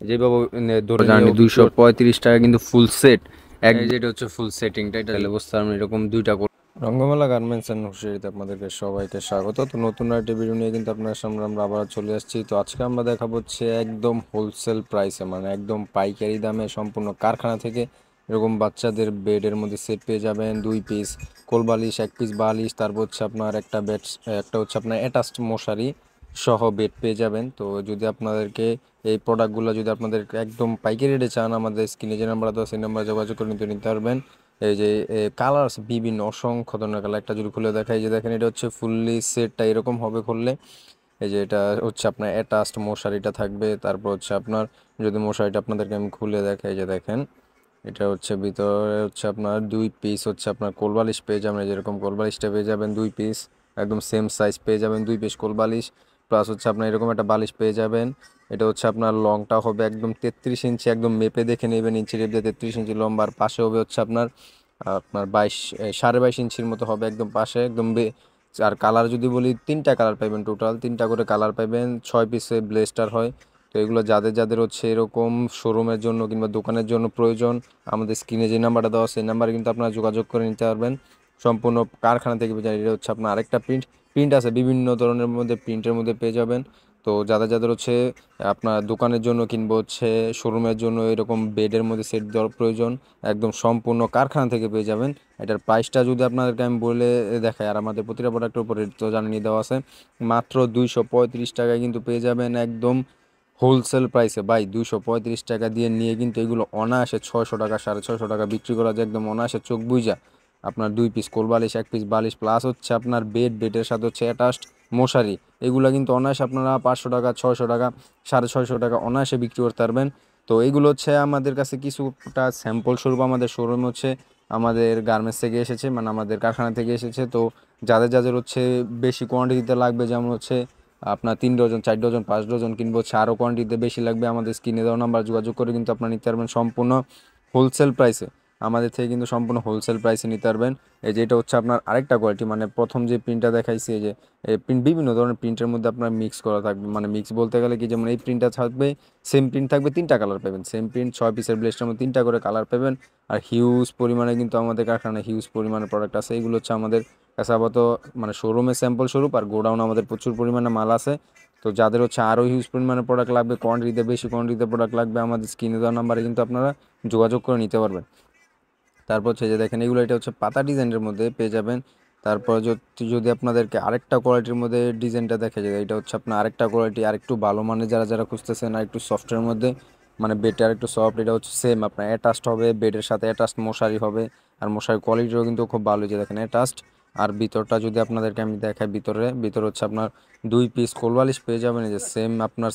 যেভাবে ধরে জানি 235 টাকা কিন্তু ফুল সেট যেটা হচ্ছে ফুল সেটিংটা, এটা বুঝতে পারবেন এরকম দুইটা। রঙ্গমেলা গার্মেন্টস অ্যান্ড হুশিয়ারিতে আপনাদেরকে সবাইকে স্বাগত। তো নতুন একটা ভিডিও নিয়ে কিন্তু আপনার সামনে আমরা আবার চলে আসছি। তো আজকে আমরা দেখাবো হচ্ছে একদম হোলসেল প্রাইসে, মানে একদম পাইকারি দামে সম্পূর্ণ কারখানা থেকে এরকম বাচ্চাদের বেডের মধ্যে সেট পেয়ে যাবেন 2 পিস কোলবালিশ, 1 পিস বালিশ, তারপর হচ্ছে আপনার একটা বেড, একটা হচ্ছে আপনার অ্যাটাচড মশারি সহ বেড পেয়ে যাবেন। তো যদি আপনাদেরকে এই প্রোডাক্টগুলো যদি আপনাদের একদম পাইকারি রেটে চান, আমাদের স্ক্রিনে যে নাম্বার দেওয়া সেই নাম্বারে যোগাযোগ করে নিতে পারবেন। এই যে কালার আছে বিভিন্ন অসংখ্য ধরনের কালার, একটা যদি খুলে দেখাই, যে দেখেন এটা হচ্ছে ফুললি সেটটা এরকম হবে খুললে। এই যে এটা হচ্ছে আপনার অ্যাটাচড মশারিটা থাকবে, তারপর হচ্ছে আপনার যদি মশারিটা আপনাদেরকে আমি খুলে দেখাই, যে দেখেন এটা হচ্ছে ভিতরে হচ্ছে আপনার 2 পিস হচ্ছে আপনার কোলবালিশ পেয়ে যাবেন। যেরকম কোলবালিশটা পেয়ে যাবেন 2 পিস, একদম সেম সাইজ পেয়ে যাবেন 2 পিস কোলবালিশ, প্লাস হচ্ছে আপনার এরকম একটা বালিশ পেয়ে যাবেন। এটা হচ্ছে আপনার লংটা হবে একদম 33 ইঞ্চি, একদম মেপে দেখে নেবেন ইঞ্চি রেপ দিয়ে 33 ইঞ্চি লম্বা, আর পাশে হবে হচ্ছে আপনার আপনার 22 সাড়ে 22 ইঞ্চির মতো হবে একদম পাশে একদম আর কালার যদি বলি 3টা কালার পাবেন, টোটাল 3টা করে কালার পাবেন। 6 পিসে ব্লেস্টার হয়। তো এগুলো যাদের যাদের হচ্ছে এরকম শোরুমের জন্য কিংবা দোকানের জন্য প্রয়োজন, আমাদের স্ক্রিনে যে নাম্বারটা দেওয়া সেই নাম্বারে কিন্তু আপনারা যোগাযোগ করে নিতে পারবেন। সম্পূর্ণ কারখানা থেকে পেয়ে যাবেন। এটা হচ্ছে আপনার আরেকটা প্রিন্ট আছে বিভিন্ন ধরনের মধ্যে, প্রিন্টের মধ্যে পেয়ে যাবেন। তো যাদের যাদের হচ্ছে আপনার দোকানের জন্য কিংবা হচ্ছে শোরুমের জন্য এরকম বেডের মধ্যে সেট দেওয়ার প্রয়োজন, একদম সম্পূর্ণ কারখানা থেকে পেয়ে যাবেন। এটার প্রাইসটা যদি আপনাদেরকে আমি বলে দেখাই, আর আমাদের প্রতিটা প্রোডাক্টের উপরে তো জানিয়ে দেওয়া আছে, মাত্র 235 টাকায় কিন্তু পেয়ে যাবেন একদম হোলসেল প্রাইসে। ভাই 235 টাকা দিয়ে নিয়ে কিন্তু এগুলো অনায়াসে 600 টাকা 650 টাকা বিক্রি করা যায় একদম অনায়াসে চোখ বুইজা। আপনার 2 পিস কোলবালিশ, 1 পিস বালিশ, প্লাস হচ্ছে আপনার বেডের সাথে হচ্ছে অ্যাটাচড মশারি, এগুলো কিন্তু অনায়াসে আপনারা 500 টাকা 600 টাকা 650 টাকা অনায়াসে বিক্রি করতে পারবেন। তো এইগুলো হচ্ছে আমাদের কাছে কিছুটা স্যাম্পল স্বরূপ, আমাদের শোরুম হচ্ছে আমাদের গার্মেন্টস থেকে এসেছে, মানে আমাদের কারখানা থেকে এসেছে। তো যাদের যাদের হচ্ছে বেশি কোয়ান্টিটিতে লাগবে, যেমন হচ্ছে আপনার 3 ডজন 4 ডজন 5 ডজন কিনবো হচ্ছে আরও কোয়ান্টিটিতে বেশি লাগবে, আমাদের স্ক্রিনে দেওয়া নাম্বার যোগাযোগ করে কিন্তু আপনারা নিতে পারবেন সম্পূর্ণ হোলসেল প্রাইসে। আমাদের থেকে কিন্তু সম্পূর্ণ হোলসেল প্রাইসে নিতে পারবেন। এই যে এটা হচ্ছে আপনার আরেকটা কোয়ালিটি, মানে প্রথম যে প্রিন্টটা দেখাইছি, এই যে এই প্রিন্ট বিভিন্ন ধরনের প্রিন্টের মধ্যে আপনার মিক্স করা থাকবে, মানে মিক্স বলতে গেলে কি, যেমন এই প্রিন্টটা থাকবে, সেম প্রিন্ট থাকবে 3টা কালার পাবেন, সেম প্রিন্ট 6 পিসের ব্লেস্টার মধ্যে 3টা করে কালার পাবেন। আর হিউজ পরিমাণে কিন্তু আমাদের কারখানায় হিউজ পরিমাণে প্রোডাক্ট আছে। এগুলো হচ্ছে আমাদের কাছে আপাতত মানে শোরুমে স্যাম্পল স্বরূপ, আর গোডাউন আমাদের প্রচুর পরিমাণে মাল আছে। তো যাদের হচ্ছে আরও হিউজ পরিমাণে প্রোডাক্ট লাগবে, কোয়ান্টিটিতে বেশি কোয়ান্টিটিতে প্রোডাক্ট লাগবে, আমাদের স্ক্রিনে দেওয়া নাম্বারে কিন্তু আপনারা যোগাযোগ করে নিতে পারবেন। তারপর হচ্ছে যে দেখেন এগুলো, এটা হচ্ছে পাতা ডিজাইনের মধ্যে পেয়ে যাবেন। তারপর যদি আপনাদেরকে আরেকটা কোয়ালিটির মধ্যে ডিজাইনটা দেখা যায়, এটা হচ্ছে আপনার আরেকটা কোয়ালিটি, আরেকটু ভালো মানে যারা যারা খুঁজতেছেন আর একটু সফটের মধ্যে, মানে বেডটা আর একটু সফট, এটা হচ্ছে সেম আপনার অ্যাটাচড হবে, বেডের সাথে অ্যাটাচড মশারি হবে। আর মশারির কোয়ালিটিও কিন্তু খুব ভালো, যে দেখেন অ্যাটাচড। আর ভিতরটা যদি আপনাদেরকে আমি দেখাই, ভিতরে হচ্ছে আপনার 2 পিস কোলবালিশ পেয়ে যাবেন। এই যে সেম আপনার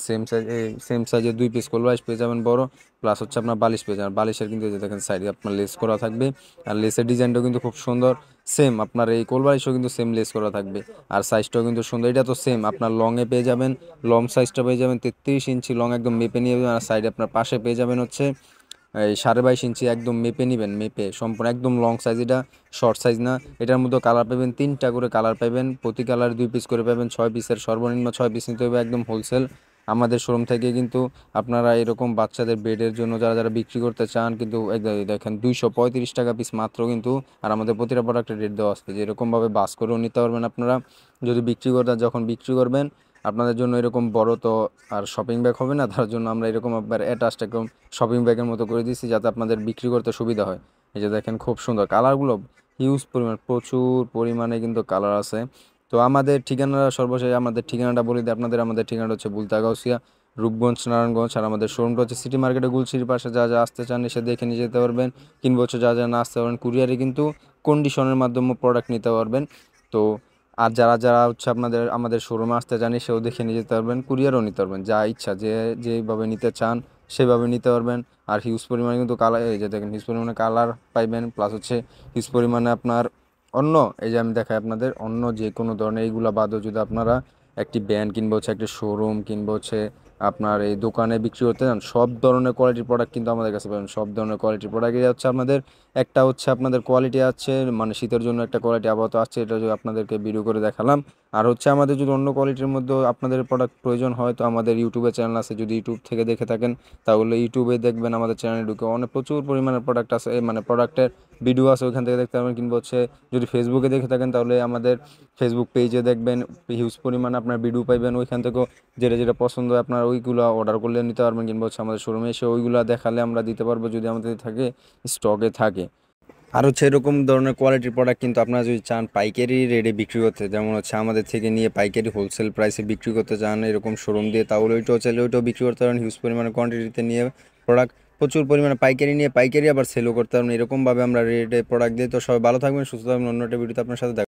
সেম সাইজের 2 পিস কোলবালিশ পেয়ে যাবেন বড়, প্লাস হচ্ছে আপনার বালিশ পেয়ে যাবেন। বালিশের কিন্তু এই যে দেখেন সাইডে আপনার লেস করা থাকবে, আর লেসের ডিজাইনটাও কিন্তু খুব সুন্দর। সেম আপনার এই কোলবালিশও কিন্তু সেম লেস করা থাকবে, আর সাইজটাও কিন্তু সুন্দর। এটা তো সেম আপনার লংয়ে পেয়ে যাবেন, লং সাইজটা পেয়ে যাবেন 33 ইঞ্চি লং, একদম মেপে নিয়ে যাবেন। আর সাইডে আপনার পাশে পেয়ে যাবেন হচ্ছে এই 22.5 ইঞ্চি, একদম মেপে নেবেন, মেপে সম্পূর্ণ একদম লং সাইজ, এটা শর্ট সাইজ না। এটার মধ্যে কালার পাবেন 3টা করে কালার পাবেন, প্রতি কালার 2 পিস করে পাবেন। 6 পিসের সর্বনিম্ন 6 পিস নিতে হবে, একদম হোলসেল। আমাদের শোরুম থেকে কিন্তু আপনারা এরকম বাচ্চাদের বেডের জন্য যারা যারা বিক্রি করতে চান, কিন্তু এই দেখেন 235 টাকা পিস মাত্র কিন্তু। আর আমাদের প্রতিটা প্রোডাক্টের রেট দেওয়া আছে, যে এরকমভাবে বাস করেও নিতে পারবেন আপনারা। যদি বিক্রি করতে, যখন বিক্রি করবেন আপনাদের জন্য এরকম বড় তো আর শপিং ব্যাগ হবে না, তার জন্য আমরা এরকম একবার অ্যাটাচড একদম শপিং ব্যাগের মতো করে দিয়েছি, যাতে আপনাদের বিক্রি করতে সুবিধা হয়। এই যে দেখেন খুব সুন্দর কালারগুলো, হিউজ পরিমাণ প্রচুর পরিমাণে কিন্তু কালার আছে। তো আমাদের ঠিকানাটা সর্বশেষ আমাদের ঠিকানাটা বলে দিই আপনাদের, আমাদের ঠিকানাটা হচ্ছে বুলতাগাউসিয়া, রূপগঞ্জ, নারায়ণগঞ্জ। আর আমাদের শোরুমটা হচ্ছে সিটি মার্কেটে গুলশির পাশে। যা যা আসতে চান এসে দেখে নিয়ে যেতে পারবেন, কিংবা হচ্ছে যা যা না আসতে পারবেন কুরিয়ারে কিন্তু কন্ডিশনের মাধ্যমে প্রোডাক্ট নিতে পারবেন। তো আর যারা যারা হচ্ছে আমাদের শোরুমে আসতে চান সেও দেখে নিয়ে যেতে পারবেন, কুরিয়ারও নিতে পারবেন, যা ইচ্ছা যেভাবে নিতে চান সেভাবে নিতে পারবেন। আর হিউজ পরিমাণে কিন্তু কালার, এই যে দেখেন হিউজ পরিমাণে কালার পাইবেন, প্লাস হচ্ছে হিউজ পরিমাণে আপনার অন্য, এই যে আমি দেখাই আপনাদের অন্য যে কোনো ধরনের এইগুলা বাদও যদি আপনারা একটি ব্যান্ড কিনবো হচ্ছে একটা শোরুম কিনবো হচ্ছে আপনার এই দোকানে বিক্রি করতে চান, সব ধরনের কোয়ালিটির প্রোডাক্ট কিন্তু আমাদের কাছে পাবেন। সব ধরনের কোয়ালিটির প্রোডাক্ট হচ্ছে আমাদের একটা হচ্ছে আপনাদের কোয়ালিটি আছে, মানে শীতের জন্য একটা কোয়ালিটি আপাতত আসছে, এটা যদি আপনাদেরকে ভিডিও করে দেখালাম। আর হচ্ছে আমাদের যদি অন্য কোয়ালিটির মধ্যে আপনাদের প্রোডাক্ট প্রয়োজন হয় তো আমাদের ইউটিউবে চ্যানেল আছে, যদি ইউটিউব থেকে দেখে থাকেন তাহলে ইউটিউবে দেখবেন আমাদের চ্যানেলে ঢুকে অনেক প্রচুর পরিমাণে প্রোডাক্ট আছে, মানে প্রোডাক্টের ভিডিও আছে, ওইখান থেকে দেখতে পারবেন। কিংবা হচ্ছে যদি ফেসবুকে দেখে থাকেন তাহলে আমাদের ফেসবুক পেজে দেখবেন হিউজ পরিমাণে আপনার ভিডিও পাইবেন, ওইখান থেকেও যেটা যেটা পছন্দ হয় আপনার ওইগুলো অর্ডার করলে নিতে পারবেন। কিংবা হচ্ছে আমাদের শোরুমে এসে ওইগুলো দেখালে আমরা দিতে পারবো যদি আমাদের থাকে, স্টকে থাকে। আর হচ্ছে এরকম ধরনের কোয়ালিটির প্রোডাক্ট কিন্তু আপনারা যদি চান পাইকারি রেটে বিক্রি করতে, যেমন হচ্ছে আমাদের থেকে নিয়ে পাইকারি হোলসেল প্রাইসে বিক্রি করতে চান এরকম শোরুম দিয়ে, তাহলে ওইটাও চাইলে ওইটাও বিক্রি করতে পারেন হিউজ পরিমাণে কোয়ান্টিটিতে নিয়ে প্রোডাক্ট, প্রচুর পরিমাণে পাইকারি নিয়ে পাইকারি আবার সেলও করতে পারবেন। এরকমভাবে আমরা রেটে প্রোডাক্ট দিয়ে। তো সবাই ভালো থাকবেন, সুস্থ থাকবেন। অন্য একটা ভিডিওতে আপনার সাথে